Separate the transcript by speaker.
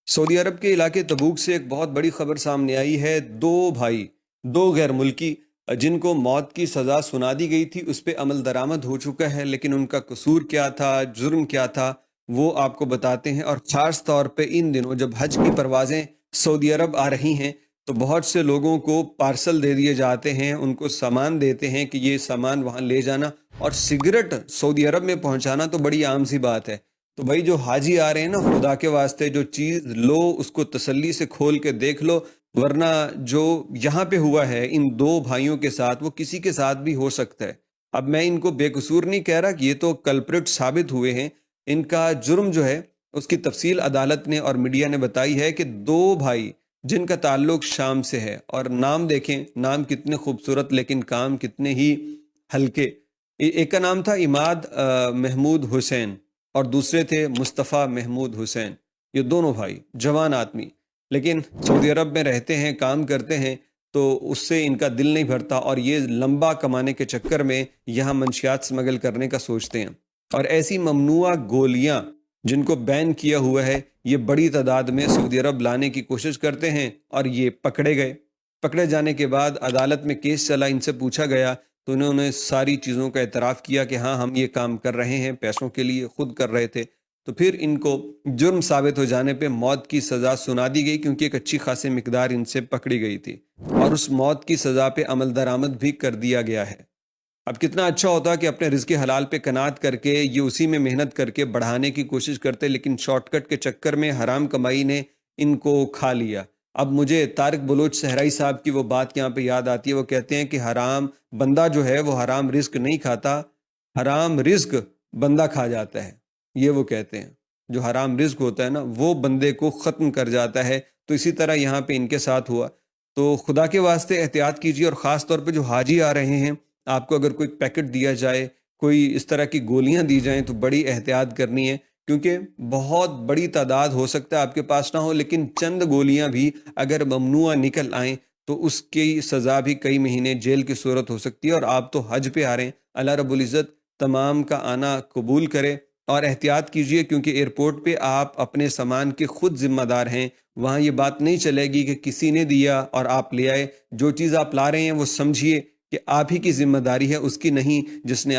Speaker 1: سعودی عرب کے علاقے تبوک سے ایک بہت بڑی خبر سامنے آئی ہے۔ دو بھائی، دو غیر ملکی جن کو موت کی سزا سنا دی گئی تھی، اس پہ عمل درآمد ہو چکا ہے، لیکن ان کا قصور کیا تھا، جرم کیا تھا، وہ آپ کو بتاتے ہیں۔ اور خاص طور پہ ان دنوں جب حج کی پروازیں سعودی عرب آ رہی ہیں تو بہت سے لوگوں کو پارسل دے دیے جاتے ہیں، ان کو سامان دیتے ہیں کہ یہ سامان وہاں لے جانا، اور سگریٹ سعودی عرب میں پہنچانا تو بڑی عام سی بات ہے۔ تو بھائی جو حاجی آ رہے ہیں نا، خدا کے واسطے جو چیز لو اس کو تسلی سے کھول کے دیکھ لو، ورنہ جو یہاں پہ ہوا ہے ان دو بھائیوں کے ساتھ وہ کسی کے ساتھ بھی ہو سکتا ہے۔ اب میں ان کو بے قصور نہیں کہہ رہا کہ یہ تو کلپریٹ ثابت ہوئے ہیں، ان کا جرم جو ہے اس کی تفصیل عدالت نے اور میڈیا نے بتائی ہے کہ دو بھائی جن کا تعلق شام سے ہے، اور نام دیکھیں، نام کتنے خوبصورت لیکن کام کتنے ہی ہلکے۔ ایک کا نام تھا عماد محمود حسین اور دوسرے تھے مصطفیٰ محمود حسین۔ یہ دونوں بھائی جوان آدمی، لیکن سعودی عرب میں رہتے ہیں، کام کرتے ہیں، تو اس سے ان کا دل نہیں بھرتا، اور یہ لمبا کمانے کے چکر میں یہاں منشیات سمگل کرنے کا سوچتے ہیں۔ اور ایسی ممنوعہ گولیاں جن کو بین کیا ہوا ہے، یہ بڑی تعداد میں سعودی عرب لانے کی کوشش کرتے ہیں، اور یہ پکڑے گئے۔ پکڑے جانے کے بعد عدالت میں کیس چلا، ان سے پوچھا گیا تو انہوں نے ساری چیزوں کا اعتراف کیا کہ ہاں ہم یہ کام کر رہے ہیں، پیسوں کے لیے خود کر رہے تھے۔ تو پھر ان کو جرم ثابت ہو جانے پہ موت کی سزا سنا دی گئی، کیونکہ ایک اچھی خاصی مقدار ان سے پکڑی گئی تھی، اور اس موت کی سزا پہ عمل درآمد بھی کر دیا گیا ہے۔ اب کتنا اچھا ہوتا کہ اپنے رزق حلال پہ قناعت کر کے یہ اسی میں محنت کر کے بڑھانے کی کوشش کرتے، لیکن شارٹ کٹ کے چکر میں حرام کمائی نے ان کو کھا لیا۔ اب مجھے طارق بلوچ صحرائی صاحب کی وہ بات یہاں پہ یاد آتی ہے، وہ کہتے ہیں کہ حرام بندہ جو ہے وہ حرام رزق نہیں کھاتا، حرام رزق بندہ کھا جاتا ہے۔ یہ وہ کہتے ہیں جو حرام رزق ہوتا ہے نا وہ بندے کو ختم کر جاتا ہے۔ تو اسی طرح یہاں پہ ان کے ساتھ ہوا۔ تو خدا کے واسطے احتیاط کیجیے، اور خاص طور پہ جو حاجی آ رہے ہیں، آپ کو اگر کوئی پیکٹ دیا جائے، کوئی اس طرح کی گولیاں دی جائیں تو بڑی احتیاط کرنی ہے، کیونکہ بہت بڑی تعداد ہو سکتا ہے آپ کے پاس نہ ہو، لیکن چند گولیاں بھی اگر ممنوع نکل آئیں تو اس کی سزا بھی کئی مہینے جیل کی صورت ہو سکتی ہے۔ اور آپ تو حج پہ آ رہے ہیں، اللہ رب العزت تمام کا آنا قبول کرے، اور احتیاط کیجئے، کیونکہ ایئرپورٹ پہ آپ اپنے سامان کے خود ذمہ دار ہیں۔ وہاں یہ بات نہیں چلے گی کہ کسی نے دیا اور آپ لے آئے۔ جو چیز آپ لا رہے ہیں وہ سمجھیے کہ آپ ہی کی ذمہ داری ہے، اس کی نہیں جس نے آپ